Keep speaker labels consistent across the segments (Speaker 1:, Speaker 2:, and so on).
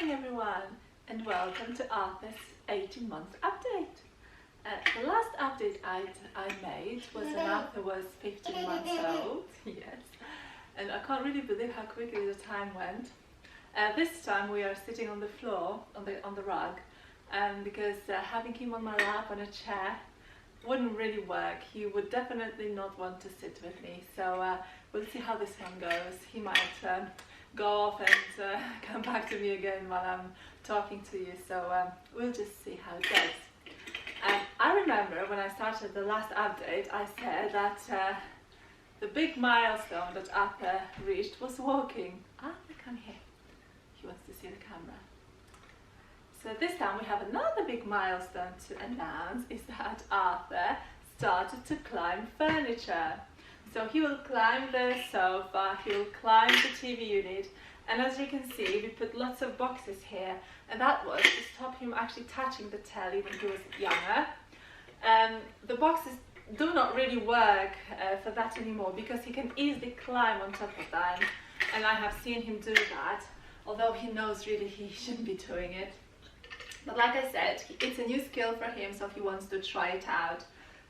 Speaker 1: morning everyone, and welcome to Arthur's 18-month update. The last update I made was when Arthur was 15 months old, yes, and I can't really believe how quickly the time went. This time we are sitting on the floor, on the rug, because having him on my lap on a chair wouldn't really work. He would definitely not want to sit with me, so we'll see how this one goes. He might go off and come back to me again while I'm talking to you, so we'll just see how it goes. I remember when I started the last update I said that the big milestone that Arthur reached was walking. Arthur, come here. He wants to see the camera. So this time we have another big milestone to announce, is that Arthur started to climb furniture. So he will climb the sofa, he will climb the TV unit, and as you can see we put lots of boxes here, and that was to stop him actually touching the telly when he was younger. The boxes do not really work for that anymore because he can easily climb on top of them, and I have seen him do that, although he knows really he shouldn't be doing it. But like I said, it's a new skill for him, so he wants to try it out.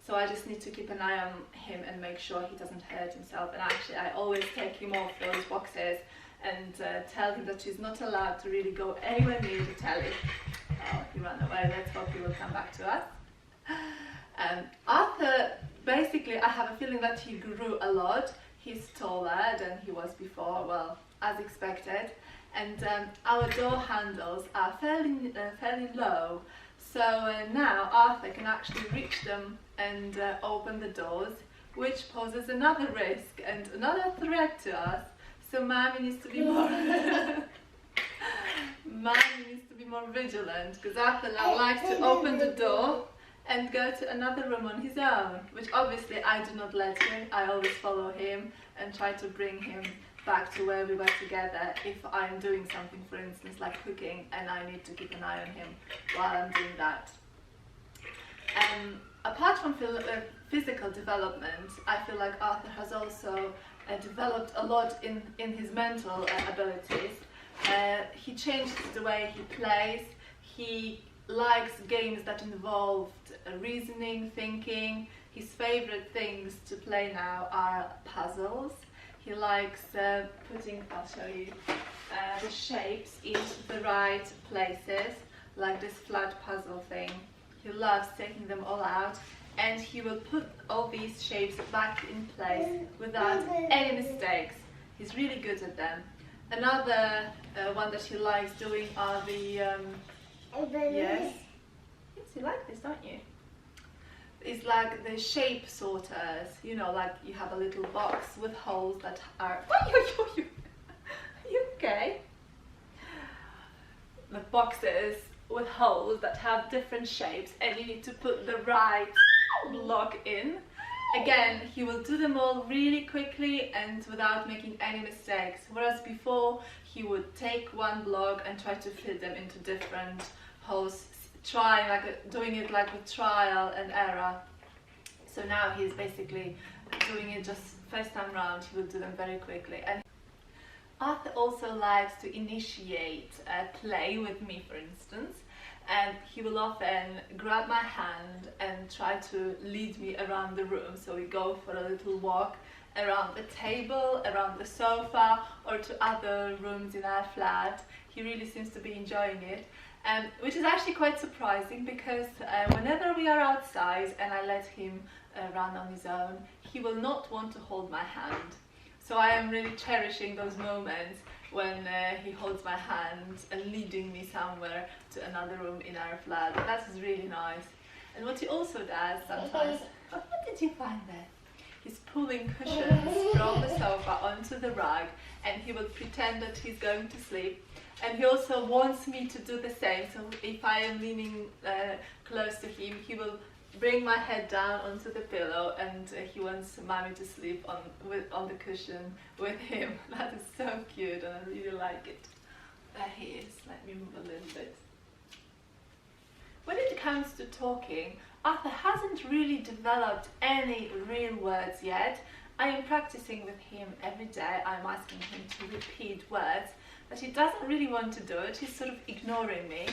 Speaker 1: So I just need to keep an eye on him and make sure he doesn't hurt himself. And actually I always take him off those boxes and tell him that he's not allowed to really go anywhere near the telly. Oh, he ran away. Let's hope he will come back to us. Arthur, basically I have a feeling that he grew a lot. He's taller than he was before, well, as expected. And our door handles are fairly low. So now Arthur can actually reach them and open the doors, which poses another risk and another threat to us. So Mommy needs to be more vigilant, because Arthur now likes to open the door and go to another room on his own, which obviously I do not let him. I always follow him and try to bring him back to where we were together if I'm doing something, for instance like cooking, and I need to keep an eye on him while I'm doing that. Apart from physical development, I feel like Arthur has also developed a lot in his mental abilities. He changed the way he plays. He likes games that involved reasoning, thinking. His favorite things to play now are puzzles. He likes putting, I'll show you, the shapes into the right places, like this flat puzzle thing. He loves taking them all out, and he will put all these shapes back in place without any mistakes. He's really good at them. Another one that he likes doing are the, yes, you like this, don't you? It's like the shape sorters, you know, like you have a little box with holes that are... Are you okay? The boxes with holes that have different shapes, and you need to put the right block in. Again, he will do them all really quickly and without making any mistakes, whereas before he would take one block and try to fit them into different holes, trying, like doing it like with trial and error. So now he's basically doing it just first time round. He will do them very quickly. And Arthur also likes to initiate play with me, for instance, and he will often grab my hand and try to lead me around the room. So we go for a little walk around the table, around the sofa, or to other rooms in our flat. He really seems to be enjoying it. Which is actually quite surprising, because whenever we are outside and I let him run on his own, he will not want to hold my hand. So I am really cherishing those moments when he holds my hand and leading me somewhere to another room in our flat. That is really nice. And what he also does sometimes, what did you find there? He's pulling cushions from the sofa onto the rug, and he will pretend that he's going to sleep. And he also wants me to do the same. So if I am leaning close to him, he will bring my head down onto the pillow, and he wants Mommy to sleep on the cushion with him. That is so cute, and I really like it. There he is. Let me move a little bit. When it comes to talking, Arthur hasn't really developed any real words yet. I am practicing with him every day. I'm asking him to repeat words, that he doesn't really want to do it. He's sort of ignoring me.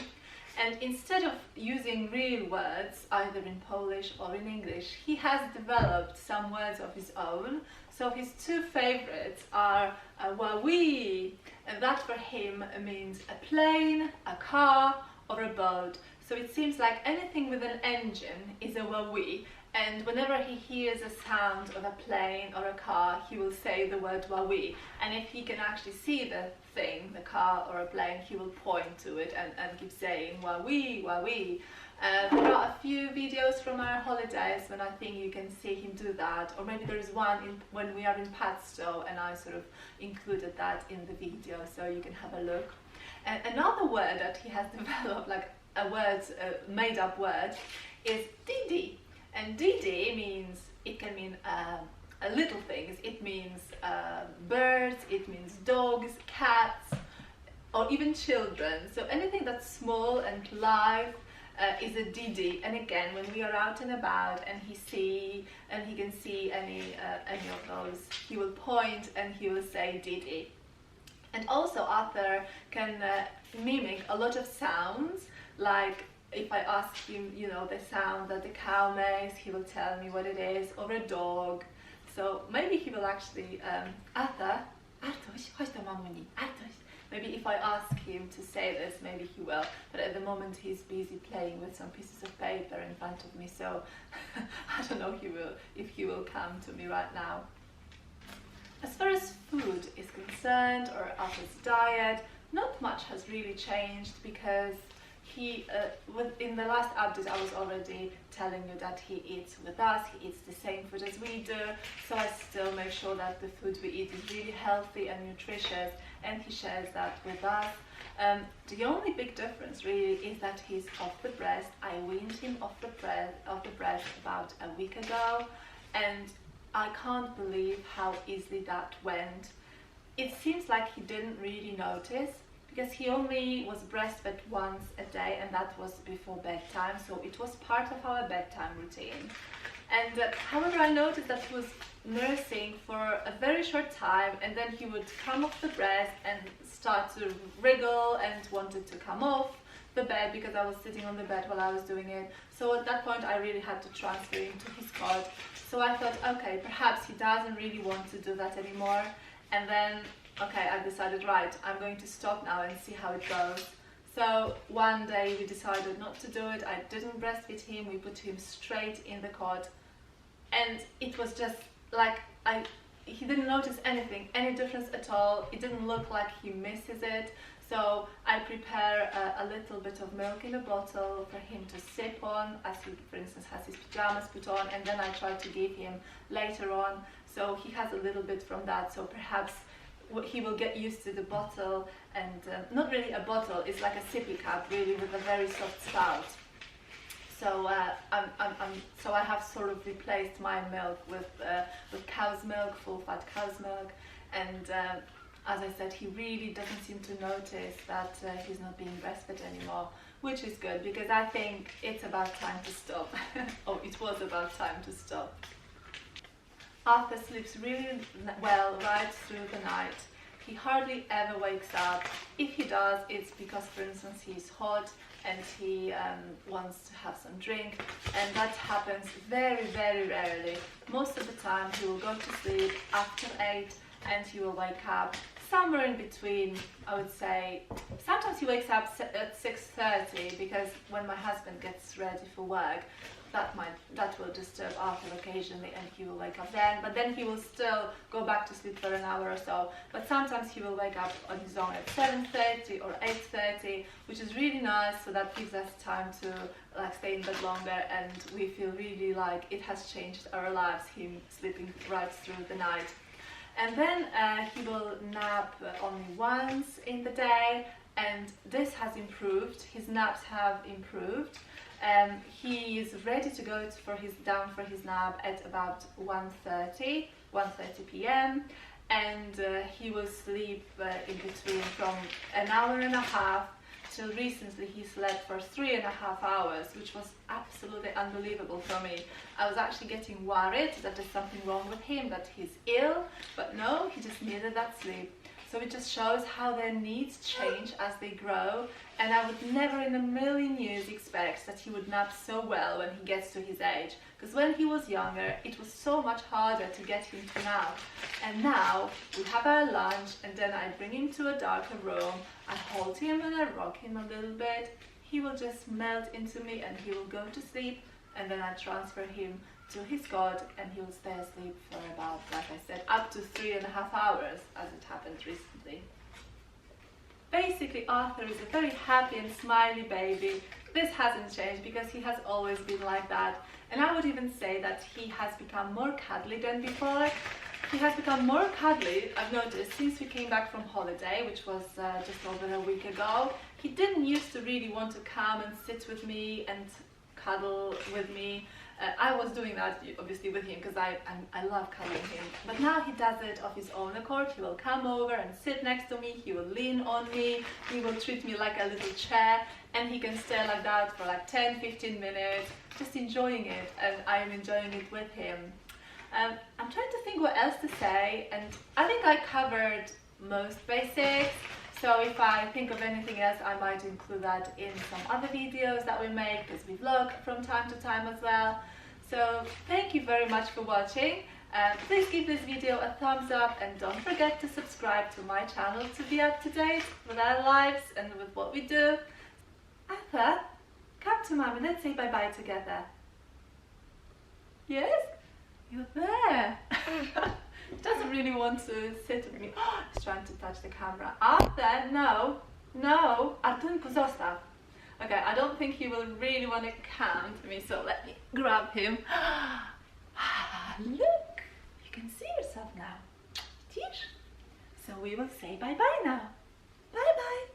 Speaker 1: And instead of using real words, either in Polish or in English, he has developed some words of his own. So his two favorites are wawi, and that for him means a plane, a car, or a boat. So it seems like anything with an engine is a wawi. And whenever he hears a sound of a plane or a car, he will say the word wawi. And if he can actually see the thing, the car or a plane, he will point to it and keep saying wawi, wawi. There are a few videos from our holidays when I think you can see him do that, or maybe there is one when we are in Padstow, and I sort of included that in the video, so you can have a look. And another word that he has developed, like a word, a made-up word, is didi. And didi means, it can mean little things. It means birds, it means dogs, cats, or even children. So anything that's small and live is a didi. And again, when we are out and about and he can see any of those, he will point and he will say didi. And also Arthur can mimic a lot of sounds, like if I ask him, you know, the sound that the cow makes, he will tell me what it is, or a dog. So maybe he will actually, Arthur, Artuś, chodź do mamuni, Artuś. Maybe if I ask him to say this, maybe he will. But at the moment he's busy playing with some pieces of paper in front of me, so I don't know if he will come to me right now. As far as food is concerned, or Arthur's diet, not much has really changed, because in the last update I was already telling you that he eats with us, he eats the same food as we do, so I still make sure that the food we eat is really healthy and nutritious, and he shares that with us. The only big difference really is that he's off the breast. I weaned him off the breast about a week ago, and I can't believe how easily that went. It seems like he didn't really notice, because he only was breastfed once a day, and that was before bedtime, so it was part of our bedtime routine. And however, I noticed that he was nursing for a very short time, and then he would come off the breast and start to wriggle and wanted to come off the bed, because I was sitting on the bed while I was doing it. So at that point I really had to transfer him to his cot. So I thought, okay, perhaps he doesn't really want to do that anymore. And then, okay, I decided, right, I'm going to stop now and see how it goes. So one day we decided not to do it. I didn't breastfeed him. We put him straight in the cot, and it was just like he didn't notice anything, any difference at all. It didn't look like he misses it. So I prepare a little bit of milk in a bottle for him to sip on, as he, for instance, has his pajamas put on, and then I try to give him later on. So he has a little bit from that, so perhaps he will get used to the bottle, and not really a bottle, it's like a sippy cup really, with a very soft spout. So so I have sort of replaced my milk with cow's milk, full-fat cow's milk, and as I said, he really doesn't seem to notice that he's not being breastfed anymore, which is good, because I think it's about time to stop. Oh, it was about time to stop. Arthur sleeps really well right through the night. He hardly ever wakes up. If he does, it's because, for instance, he's hot and he wants to have some drink, and that happens very, very rarely. Most of the time he will go to sleep after 8 and he will wake up somewhere in between, I would say. Sometimes he wakes up at 6:30, because when my husband gets ready for work, that will disturb Arthur occasionally, and he will wake up then, but then he will still go back to sleep for an hour or so. But sometimes he will wake up on his own at 7:30 or 8:30, which is really nice, so that gives us time to stay in bed longer, and we feel really like it has changed our lives, him sleeping right through the night. And then he will nap only once in the day, and this has improved. His naps have improved. He is ready to go down for his nap at about 1:30 p.m. and he will sleep in between from an hour and a half till recently he slept for 3.5 hours, which was absolutely unbelievable for me. I was actually getting worried that there's something wrong with him, that he's ill, but no, he just needed that sleep. So it just shows how their needs change as they grow, and I would never in a million years expect that he would nap so well when he gets to his age, because when he was younger it was so much harder to get him to nap. And now we have our lunch, and then I bring him to a darker room, I hold him and I rock him a little bit, he will just melt into me and he will go to sleep, and then I transfer him to his cot and he will stay asleep for about, like I said, up to 3.5 hours, as it happened recently. Basically, Arthur is a very happy and smiley baby. This hasn't changed because he has always been like that. And I would even say that he has become more cuddly than before. He has become more cuddly, I've noticed, since we came back from holiday, which was just over a week ago. He didn't used to really want to come and sit with me and cuddle with me. I was doing that obviously with him because I love cuddling him, but now he does it of his own accord. He will come over and sit next to me, he will lean on me, he will treat me like a little chair, and he can stay like that for like 10-15 minutes, just enjoying it, and I am enjoying it with him. I'm trying to think what else to say, and I think I covered most basics. So if I think of anything else, I might include that in some other videos that we make, because we vlog from time to time as well. So thank you very much for watching. Please give this video a thumbs up, and don't forget to subscribe to my channel to be up to date with our lives and with what we do. Arthur, come to Mum and let's say bye-bye together. Yes? You're there. He doesn't really want to sit with me. Oh, he's trying to touch the camera. Arthur, no. No. Artunku, zostaw. Okay, I don't think he will really want to come to me, so let me grab him. Look, you can see yourself now. Tish. So we will say bye-bye now. Bye-bye.